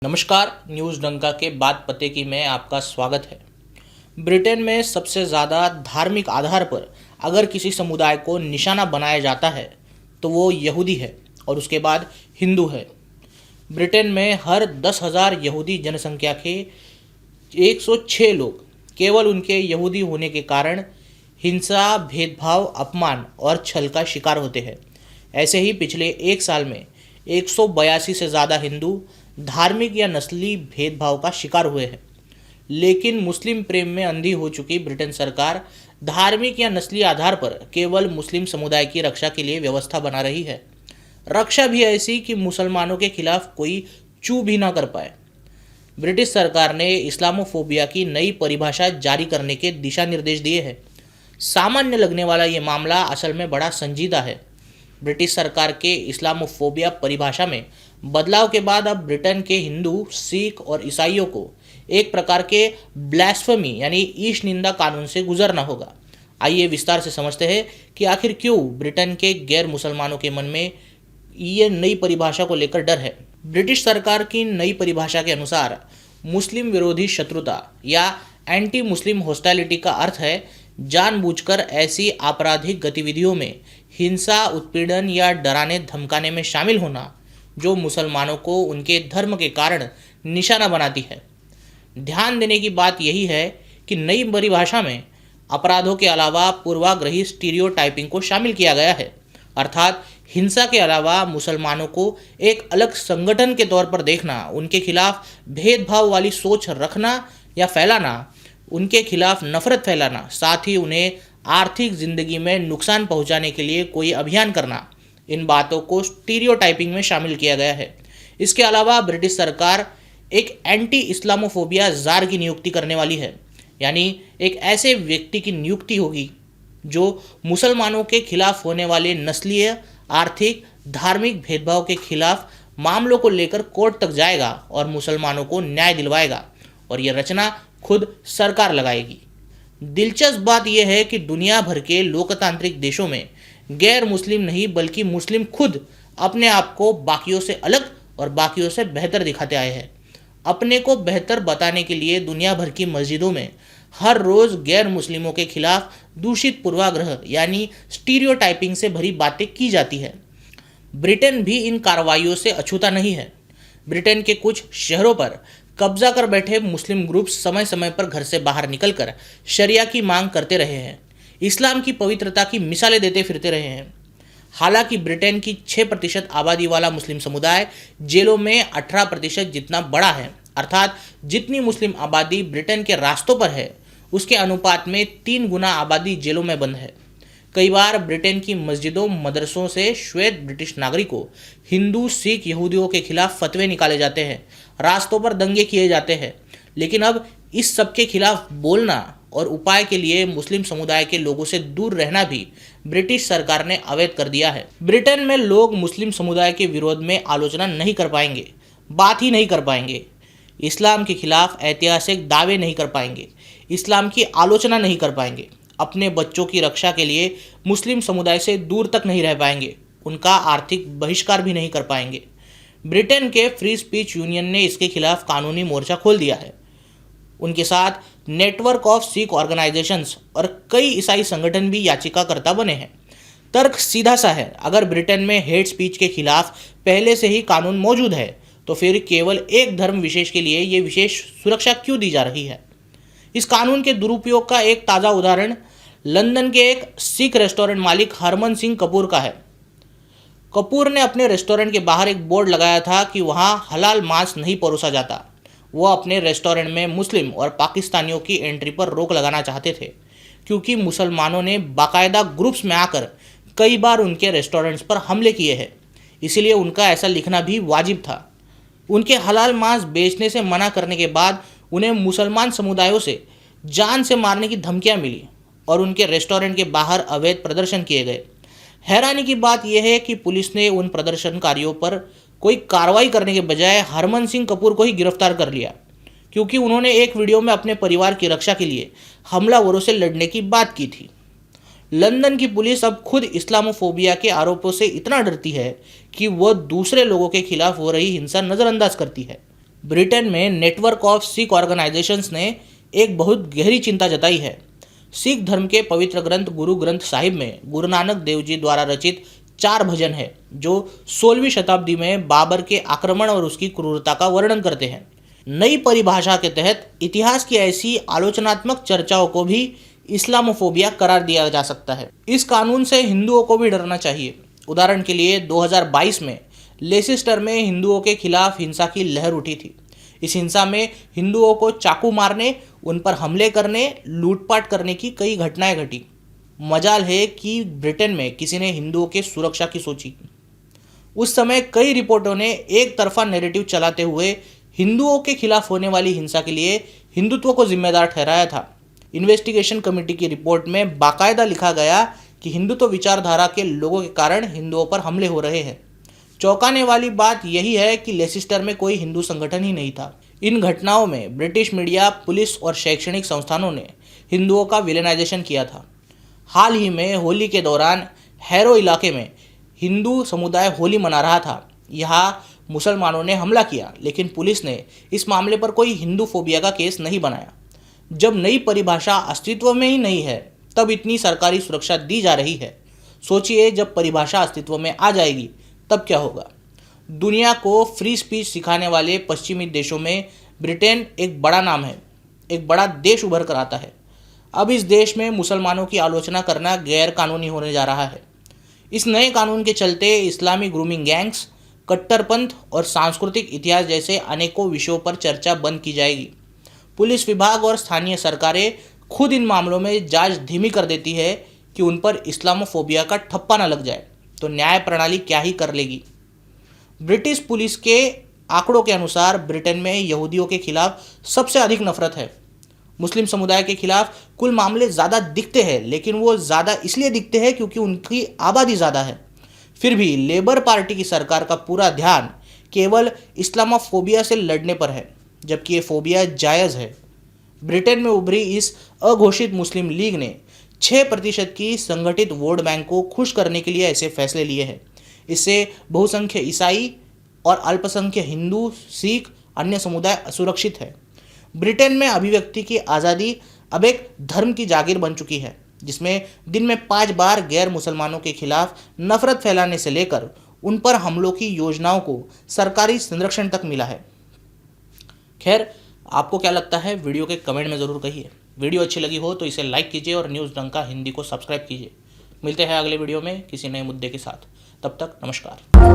नमस्कार, न्यूज़ डंका के बाद पते की में आपका स्वागत है। ब्रिटेन में सबसे ज़्यादा धार्मिक आधार पर अगर किसी समुदाय को निशाना बनाया जाता है तो वो यहूदी है और उसके बाद हिंदू है। ब्रिटेन में हर 10,000 यहूदी जनसंख्या के 106 लोग केवल उनके यहूदी होने के कारण हिंसा, भेदभाव, अपमान और छल का शिकार होते हैं। ऐसे ही पिछले एक साल में 182 से ज़्यादा हिंदू धार्मिक या नस्ली भेदभाव का शिकार हुए हैं। लेकिन मुस्लिम प्रेम में अंधी हो चुकी ब्रिटेन सरकार धार्मिक या नस्ली आधार पर केवल मुस्लिम समुदाय की रक्षा के लिए व्यवस्था बना रही है। रक्षा भी ऐसी कि मुसलमानों के खिलाफ कोई चू भी ना कर पाए। ब्रिटिश सरकार ने इस्लामोफोबिया की नई परिभाषा जारी करने के दिशा निर्देश दिए हैं। सामान्य लगने वाला ये मामला असल में बड़ा संजीदा है। ब्रिटिश सरकार के इस्लामोफोबिया परिभाषा में बदलाव के बाद अब ब्रिटेन के हिंदू, सिख और ईसाइयों को एक प्रकार के ब्लास्फेमी यानी ईश निंदा कानून से गुजरना होगा। आइए विस्तार से समझते हैं कि आखिर क्यों ब्रिटेन के गैर मुसलमानों के मन में ये नई परिभाषा को लेकर डर है। ब्रिटिश सरकार की नई परिभाषा के अनुसार मुस्लिम विरोधी शत्रुता या एंटी मुस्लिम हॉस्टालिटी का अर्थ है जानबूझकर ऐसी आपराधिक गतिविधियों में हिंसा, उत्पीड़न या डराने धमकाने में शामिल होना जो मुसलमानों को उनके धर्म के कारण निशाना बनाती है। ध्यान देने की बात यही है कि नई परिभाषा में अपराधों के अलावा पूर्वाग्रही स्टीरियोटाइपिंग को शामिल किया गया है, अर्थात हिंसा के अलावा मुसलमानों को एक अलग संगठन के तौर पर देखना, उनके खिलाफ भेदभाव वाली सोच रखना या फैलाना, उनके खिलाफ नफरत फैलाना, साथ ही उन्हें आर्थिक जिंदगी में नुकसान पहुंचाने के लिए कोई अभियान करना, इन बातों को स्टीरियोटाइपिंग में शामिल किया गया है। इसके अलावा ब्रिटिश सरकार एक एंटी इस्लामोफोबिया जार की नियुक्ति करने वाली है, यानी एक ऐसे व्यक्ति की नियुक्ति होगी जो मुसलमानों के खिलाफ होने वाले नस्लीय, आर्थिक, धार्मिक भेदभाव के खिलाफ मामलों को लेकर कोर्ट तक जाएगा और मुसलमानों को न्याय दिलवाएगा, और यह रचना खुद सरकार लगाएगी। दिलचस्प बात यह है कि दुनिया भर के लोकतांत्रिक देशों में गैर मुस्लिम नहीं बल्कि मुस्लिम खुद अपने आप को बाकियों से अलग और बाकियों से बेहतर दिखाते आए हैं। अपने को बेहतर बताने के लिए दुनिया भर की मस्जिदों में हर रोज़ गैर मुस्लिमों के खिलाफ दूषित पूर्वाग्रह यानी स्टीरियोटाइपिंग से भरी बातें की जाती है। ब्रिटेन भी इन कार्रवाइयों से अछूता नहीं है। ब्रिटेन के कुछ शहरों पर कब्जा कर बैठे मुस्लिम ग्रुप समय समय पर घर से बाहर निकलकर शरिया की मांग करते रहे हैं, इस्लाम की पवित्रता की मिसालें देते फिरते रहे हैं। हालांकि ब्रिटेन की 6% आबादी वाला मुस्लिम समुदाय जेलों में 18% जितना बड़ा है, अर्थात जितनी मुस्लिम आबादी ब्रिटेन के रास्तों पर है उसके अनुपात में 3 गुना आबादी जेलों में बंद है। कई बार ब्रिटेन की मस्जिदों, मदरसों से श्वेत ब्रिटिश नागरिकों, हिंदू, सिख, यहूदियों के खिलाफ फतवे निकाले जाते हैं, रास्तों पर दंगे किए जाते हैं। लेकिन अब इस सब के खिलाफ बोलना और उपाय के लिए मुस्लिम समुदाय के लोगों से दूर रहना भी ब्रिटिश सरकार ने अवैध कर दिया है। ब्रिटेन में लोग मुस्लिम समुदाय के विरोध में आलोचना नहीं कर पाएंगे, बात ही नहीं कर पाएंगे, इस्लाम के खिलाफ ऐतिहासिक दावे नहीं कर पाएंगे, इस्लाम की आलोचना नहीं कर पाएंगे, अपने बच्चों की रक्षा के लिए मुस्लिम समुदाय से दूर तक नहीं रह पाएंगे, उनका आर्थिक बहिष्कार भी नहीं कर पाएंगे। ब्रिटेन के फ्री स्पीच यूनियन ने इसके खिलाफ कानूनी मोर्चा खोल दिया है। उनके साथ नेटवर्क ऑफ सिख ऑर्गेनाइजेशंस और कई ईसाई संगठन भी याचिकाकर्ता बने हैं। तर्क सीधा सा है, अगर ब्रिटेन में हेट स्पीच के खिलाफ पहले से ही कानून मौजूद है तो फिर केवल एक धर्म विशेष के लिए ये विशेष सुरक्षा क्यों दी जा रही है। इस कानून के दुरुपयोग का एक ताज़ा उदाहरण लंदन के एक सिख रेस्टोरेंट मालिक हरमन सिंह कपूर का है। कपूर ने अपने रेस्टोरेंट के बाहर एक बोर्ड लगाया था कि वहां हलाल मांस नहीं परोसा जाता। वो अपने रेस्टोरेंट में मुस्लिम और पाकिस्तानियों की एंट्री पर रोक लगाना चाहते थे, क्योंकि मुसलमानों ने बाकायदा ग्रुप्स में आकर कई बार उनके रेस्टोरेंट्स पर हमले किए हैं। इसीलिए उनका ऐसा लिखना भी वाजिब था। उनके हलाल मांस बेचने से मना करने के बाद उन्हें मुसलमान समुदायों से जान से मारने की धमकियां मिली और उनके रेस्टोरेंट के बाहर अवैध प्रदर्शन किए गए। हैरानी की बात यह है कि पुलिस ने उन प्रदर्शनकारियों पर कोई कार्रवाई करने के बजाय हरमन सिंह कपूर को ही गिरफ्तार कर लिया, क्योंकि उन्होंने एक वीडियो में अपने परिवार की रक्षा के लिए हमलावरों से लड़ने की बात की थी। लंदन की पुलिस अब खुद इस्लामोफोबिया के आरोपों से इतना डरती है कि वह दूसरे लोगों के खिलाफ हो रही हिंसा नज़रअंदाज करती है। ब्रिटेन में नेटवर्क ऑफ सिख ऑर्गेनाइजेशंस ने एक बहुत गहरी चिंता जताई है। सिख धर्म के पवित्र ग्रंथ गुरु ग्रंथ साहिब में गुरु नानक देव जी द्वारा रचित 4 भजन है जो 16वीं शताब्दी में बाबर के आक्रमण और उसकी क्रूरता का वर्णन करते हैं। नई परिभाषा के तहत इतिहास की ऐसी आलोचनात्मक चर्चाओं को भी इस्लामोफोबिया करार दिया जा सकता है। इस कानून से हिंदुओं को भी डरना चाहिए। उदाहरण के लिए 2022 में लेसिस्टर में हिंदुओं के खिलाफ हिंसा की लहर उठी थी। इस हिंसा में हिंदुओं को चाकू मारने, उन पर हमले करने, लूटपाट करने की कई घटनाएं घटी। मजाल है कि ब्रिटेन में किसी ने हिंदुओं के सुरक्षा की सोची। उस समय कई रिपोर्टों ने एक तरफा नैरेटिव चलाते हुए हिंदुओं के खिलाफ होने वाली हिंसा के लिए हिंदुत्व को जिम्मेदार ठहराया था। इन्वेस्टिगेशन कमेटी की रिपोर्ट में बाकायदा लिखा गया कि हिंदुत्व विचारधारा के लोगों के कारण हिंदुओं पर हमले हो रहे हैं। चौंकाने वाली बात यही है कि लेसिस्टर में कोई हिंदू संगठन ही नहीं था। इन घटनाओं में ब्रिटिश मीडिया, पुलिस और शैक्षणिक संस्थानों ने हिंदुओं का विलेनाइजेशन किया था। हाल ही में होली के दौरान हैरो इलाके में हिंदू समुदाय होली मना रहा था। यहाँ मुसलमानों ने हमला किया, लेकिन पुलिस ने इस मामले पर कोई हिंदू फोबिया का केस नहीं बनाया। जब नई परिभाषा अस्तित्व में ही नहीं है, तब इतनी सरकारी सुरक्षा दी जा रही है। सोचिए, जब परिभाषा अस्तित्व में आ जाएगी तब क्या होगा। दुनिया को फ्री स्पीच सिखाने वाले पश्चिमी देशों में ब्रिटेन एक बड़ा नाम है, एक बड़ा देश उभर कर आता है। अब इस देश में मुसलमानों की आलोचना करना गैर कानूनी होने जा रहा है। इस नए कानून के चलते इस्लामी ग्रूमिंग गैंग्स, कट्टरपंथ और सांस्कृतिक इतिहास जैसे अनेकों विषयों पर चर्चा बंद की जाएगी। पुलिस विभाग और स्थानीय सरकारें खुद इन मामलों में जांच धीमी कर देती है कि उन पर इस्लामोफोबिया का ठप्पा न लग जाए, तो न्याय प्रणाली क्या ही कर लेगी। ब्रिटिश पुलिस के आंकड़ों के अनुसार ब्रिटेन में यहूदियों के खिलाफ सबसे अधिक नफरत है। मुस्लिम समुदाय के खिलाफ कुल मामले ज़्यादा दिखते हैं, लेकिन वो ज़्यादा इसलिए दिखते हैं क्योंकि उनकी आबादी ज़्यादा है। फिर भी लेबर पार्टी की सरकार का पूरा ध्यान केवल इस्लामोफोबिया से लड़ने पर है, जबकि ये फोबिया जायज़ है। ब्रिटेन में उभरी इस अघोषित मुस्लिम लीग ने 6% की संगठित वोट बैंक को खुश करने के लिए ऐसे फैसले लिए हैं। इससे बहुसंख्यक ईसाई और अल्पसंख्यक हिंदू, सिख, अन्य समुदाय असुरक्षित है। ब्रिटेन में अभिव्यक्ति की आज़ादी अब एक धर्म की जागीर बन चुकी है, जिसमें दिन में 5 बार गैर मुसलमानों के खिलाफ नफरत फैलाने से लेकर उन पर हमलों की योजनाओं को सरकारी संरक्षण तक मिला है। खैर, आपको क्या लगता है, वीडियो के कमेंट में ज़रूर कहिए। वीडियो अच्छी लगी हो तो इसे लाइक कीजिए और न्यूज़ डंका हिंदी को सब्सक्राइब कीजिए। मिलते हैं अगले वीडियो में किसी नए मुद्दे के साथ। तब तक नमस्कार।